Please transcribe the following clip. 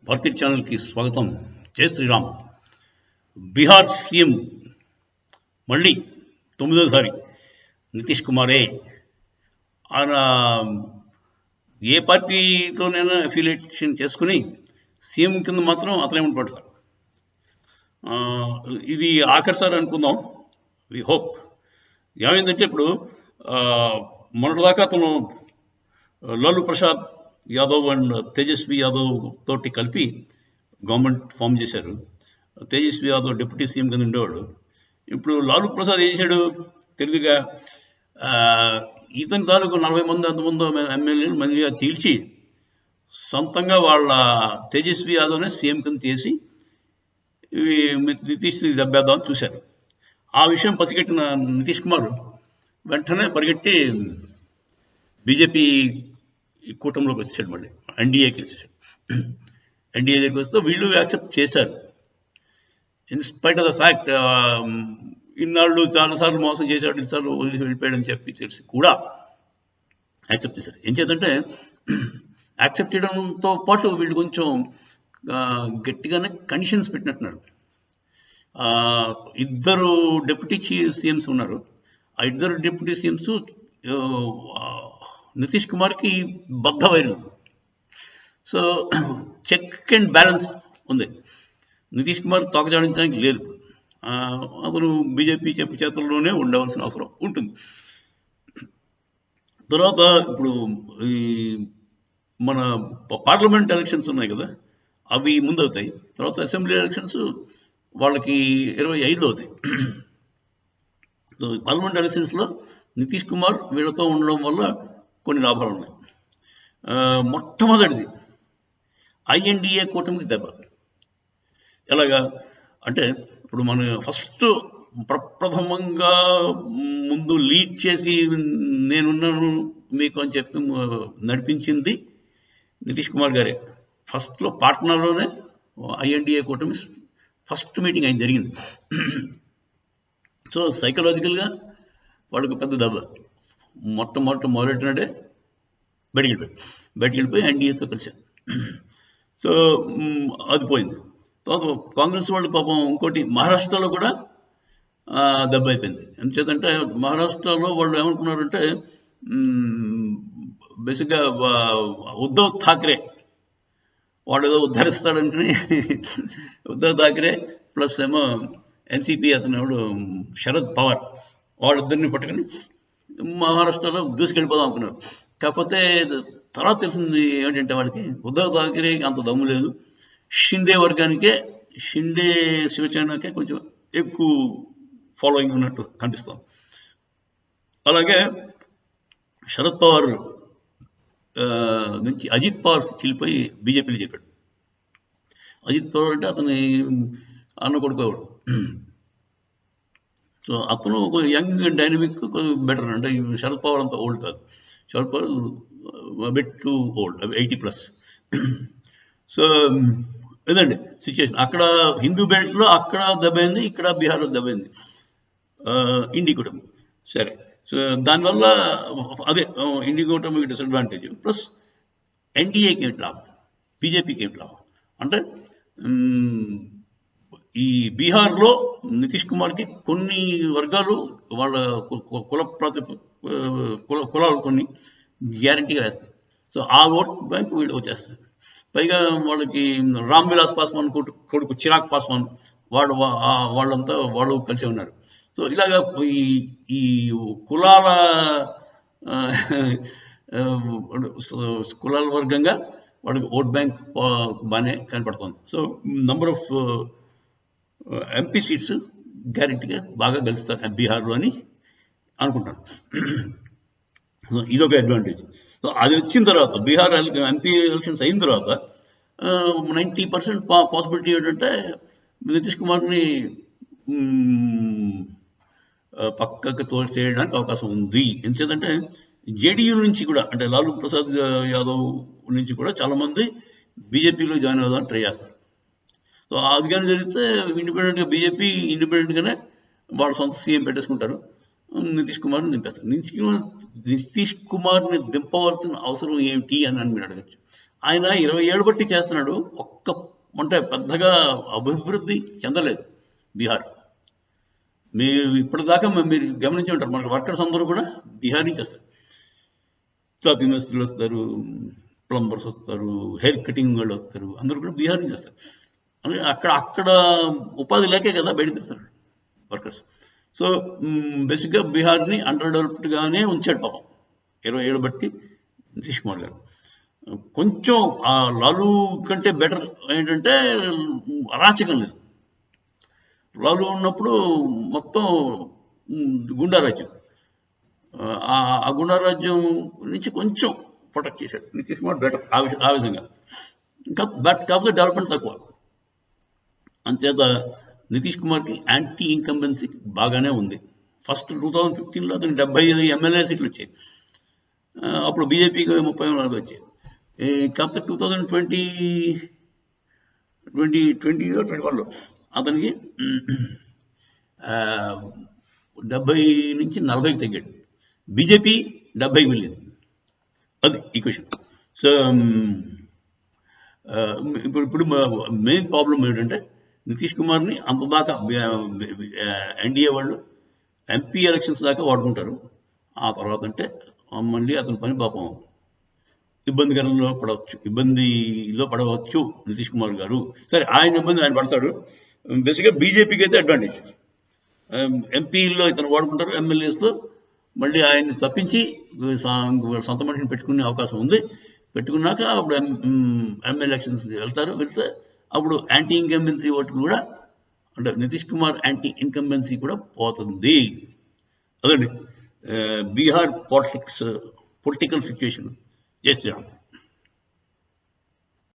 భారతీయ ఛానల్కి స్వాగతం. జై శ్రీరామ్. బీహార్ సీఎం మళ్ళీ 9వ సారి నితీష్ కుమారే. ఆయన ఏ పార్టీతోనైనా అఫిలియేషన్ చేసుకుని సీఎం కింద మాత్రం అతనే ఉండిపడతారు. ఇది ఆఖరిసారి అనుకుందాం. We hope. ఏమైందంటే ఇప్పుడు మొన్నటిదాకా అతను లాలూ ప్రసాద్ యాదవ్ అండ్ తేజస్వి యాదవ్ తోటి కలిపి గవర్నమెంట్ ఫామ్ చేశారు. తేజస్వి యాదవ్ డిప్యూటీ సీఎం కింద ఉండేవాడు. ఇప్పుడు లాలూ ప్రసాద్ ఏం చేశాడు తెలివిగా, ఇతని తాలూకు 40 మంది అంతమంది ఎమ్మెల్యేలు మందిగా చీల్చి సొంతంగా వాళ్ళ తేజస్వి యాదవ్నే సీఎం కింద చేసి నితీష్ని దెబ్బేద్దామని చూశారు. ఆ విషయం పసిగట్టిన నితీష్ కుమార్ వెంటనే పరిగెట్టి బీజేపీ కూటమిలోకి వచ్చాడు. మళ్ళీ ఎన్డీఏకి వచ్చాడు. ఎన్డీఏ దగ్గరికి వస్తే వీళ్ళు యాక్సెప్ట్ చేశారు. ఇన్స్పైట్ ఆఫ్ ద ఫ్యాక్ట్ ఇన్నాళ్ళు చాలాసార్లు మోసం చేశాడు, ఇన్నిసార్లు వదిలేసి వెళ్ళిపోయాడని చెప్పి తెలిసి కూడా యాక్సెప్ట్ చేశారు. ఏం చేద్దంటే యాక్సెప్ట్ చేయడంతో పాటు వీళ్ళు కొంచెం గట్టిగానే కండిషన్స్ పెట్టినట్టున్నారు. 2 డిప్యూటీ సీఎంస్ ఉన్నారు. ఆ 2 డిప్యూటీ సీఎంస్ నితీష్ కుమార్కి బద్ధ వైరం. సో చెక్ అండ్ బ్యాలెన్స్ ఉంది. నితీష్ కుమార్ తోకజాడించడానికి లేదు. అతను బీజేపీ చెప్పు చేతుల్లోనే ఉండవలసిన అవసరం ఉంటుంది. తర్వాత ఇప్పుడు ఈ మన పార్లమెంట్ ఎలక్షన్స్ ఉన్నాయి కదా, అవి ముందు అవుతాయి. తర్వాత అసెంబ్లీ ఎలక్షన్స్ వాళ్ళకి 25లో అవుతాయి. పార్లమెంట్ ఎలక్షన్స్లో నితీష్ కుమార్ వీళ్ళతో ఉండడం వల్ల కొన్ని లాభాలు ఉన్నాయి. మొట్టమొదటిది ఐఎన్డీఏ కూటమికి దెబ్బ. ఎలాగా అంటే ఇప్పుడు మన ఫస్ట్ ప్రప్రథమంగా ముందు లీడ్ చేసి నేనున్నాను మీకు అని చెప్పి నడిపించింది నితీష్ కుమార్ గారే. ఫస్ట్లో పాట్నాలోనే ఐఎన్డీఏ కూటమి ఫస్ట్ మీటింగ్ ఆయన జరిగింది. సో సైకలాజికల్గా వాళ్ళకు పెద్ద దెబ్బ. మొదలెట్టినాడే బయటికి వెళ్ళిపోయి ఎన్డీఏతో కలిశారు. సో అది పోయింది. తర్వాత కాంగ్రెస్ వాళ్ళు పాపం ఇంకోటి మహారాష్ట్రలో కూడా దెబ్బ అయిపోయింది. ఎందుచేతంటే మహారాష్ట్రలో వాళ్ళు ఏమనుకున్నారంటే బేసిక్గా ఉద్ధవ్ ఠాక్రే వాడు ఏదో ఉద్ధరిస్తాడని ఉద్ధవ్ ఠాక్రే ప్లస్ ఏమో ఎన్సీపీ అతను శరద్ పవార్ వాళ్ళిద్దరిని పట్టుకుని మహారాష్ట్రలో దూసుకెళ్ళిపోదాం అనుకున్నారు. కాకపోతే తర్వాత తెలిసింది ఏంటంటే వాళ్ళకి ఉద్ధవ్ ఠాక్రే అంత దమ్ము లేదు. షిండే వర్గానికే, షిండే శివసేనకే కొంచెం ఎక్కువ ఫాలోయింగ్ ఉన్నట్టు కనిపిస్తాం. అలాగే శరద్ పవార్ నుంచి అజిత్ పవార్ చెల్లిపోయి బీజేపీలో చెప్పాడు. అజిత్ పవార్ అంటే అతని అన్న కొడుకోవాడు. సో అతను యంగ్ అండ్ డైనమిక్ బెటర్. అంటే శరద్ పవార్ అంత ఓల్డ్ కాదు. Sharad Pawar bit two old, 80+. So ఇదండి సిచ్యువేషన్. అక్కడ హిందూ బెల్ట్లో అక్కడ దెబ్బైంది, ఇక్కడ బీహార్లో దెబ్బైంది ఇండి కూటమి. సరే, సో దానివల్ల అదే ఇండి కూటమికి డిసడ్వాంటేజ్. ప్లస్ ఎన్డీఏకి ఏంటి లాభం, బీజేపీకి ఏంటి లాభం అంటే ఈ బీహార్లో నితీష్ కుమార్కి కొన్ని వర్గాలు వాళ్ళ కులాలు కొన్ని గ్యారంటీగా వేస్తాయి. సో ఆ ఓట్ బ్యాంక్ వీళ్ళు వచ్చేస్తుంది. పైగా వాళ్ళకి రామ్ విలాస్ పాస్వాన్ కొడుకు చిరాగ్ పాస్వాన్ వాళ్ళంతా వాళ్ళు కలిసి ఉన్నారు. సో ఇలాగా ఈ కులాల వర్గంగా వాళ్ళకి ఓట్ బ్యాంక్ బాగానే కనపడుతుంది. So number of MP seats గ్యారెంటీగా బాగా గెలుస్తారు బీహార్లో అని అనుకుంటాను. ఇదొక అడ్వాంటేజ్. సో అది వచ్చిన తర్వాత బీహార్ ఎంపీ ఎలక్షన్స్ అయిన తర్వాత 90% పాసిబిలిటీ ఏంటంటే నితీష్ కుమార్ని పక్కకు చేయడానికి అవకాశం ఉంది. ఎందుకంటే జేడీయూ నుంచి కూడా, అంటే లాలూ ప్రసాద్ యాదవ్ నుంచి కూడా చాలామంది బీజేపీలో జాయిన్ అవుదామని ట్రై చేస్తారు. సో అది కానీ జరిగితే ఇండిపెండెంట్గా బీజేపీ ఇండిపెండెంట్గానే వాళ్ళ సొంత సీఎం పెట్టేసుకుంటారు. నితీష్ కుమార్ని దింపేస్తారు. నితీష్ కుమార్ని దింపవలసిన అవసరం ఏమిటి అని మీరు అడగచ్చు. ఆయన 20 ఏళ్ళు బట్టి చేస్తున్నాడు. అంటే పెద్దగా అభివృద్ధి చెందలేదు బీహార్. మీరు ఇప్పటిదాకా మీరు గమనించి ఉంటారు, మనకు వర్కర్స్ అందరూ కూడా బీహార్ నుంచి వస్తారు. టాప్ యూనివర్సిటీలు వస్తారు, ప్లంబర్స్ వస్తారు, హెయిర్ కటింగ్ వాళ్ళు వస్తారు, అందరూ కూడా బీహార్ నుంచి వస్తారు. అక్కడ ఉపాధి లేకే కదా బయట తెస్తారు వర్కర్స్. సో బేసిక్గా బీహార్ని అండర్ డెవలప్డ్గానే ఉంచాడు పాపం 20 ఏళ్ళు బట్టి నితీష్ కుమార్ గారు. కొంచెం ఆ లాలూ కంటే బెటర్ ఏంటంటే అరాచకం లేదు. లాలూ ఉన్నప్పుడు మొత్తం గుండారాజ్యం, ఆ గుండారాజ్యం నుంచి కొంచెం ప్రొటెక్ట్ చేశాడు నితీష్ కుమార్, బెటర్ ఆ విధంగా. కాకపోతే డెవలప్మెంట్ తక్కువ. అంచేత నితీష్ కుమార్కి యాంటీ ఇన్కంబెన్సీ బాగానే ఉంది. ఫస్ట్ 2015లో అతనికి 75 ఎమ్మెల్యే సీట్లు వచ్చాయి. అప్పుడు బీజేపీకి 30 వచ్చాయి. కాకపోతే 2021లో అతనికి 70 నుంచి 40కి తగ్గాడు. బీజేపీ 70కి వెళ్ళింది. అది ఈక్వేషన్. సో ఇప్పుడు మెయిన్ ప్రాబ్లం ఏంటంటే నితీష్ కుమార్ని అంతదాకా ఎన్డీఏ వాళ్ళు ఎంపీ ఎలక్షన్స్ దాకా వాడుకుంటారు. ఆ తర్వాత అంటే మళ్ళీ అతని పని పాపం ఇబ్బందిలో పడవచ్చు నితీష్ కుమార్ గారు. సరే, ఆయన ఇబ్బంది ఆయన పడతాడు. బేసిక్గా బీజేపీకి అయితే అడ్వాంటేజ్. ఎంపీలో ఇతను వాడుకుంటారు, ఎమ్మెల్యేస్లో మళ్ళీ ఆయన్ని తప్పించి సొంత మనిషిని పెట్టుకునే అవకాశం ఉంది. పెట్టుకున్నాక అప్పుడు ఎమ్మెల్యే ఎలక్షన్స్ వెళ్తే అప్పుడు యాంటీ ఇన్కంబెన్సీ ఓటు కూడా, అంటే నితీష్ కుమార్ యాంటీ ఇన్కంబెన్సీ కూడా పోతుంది. అదండి బీహార్ పొలిటికల్ సిచ్యువేషన్. జై శ్రీరామ్.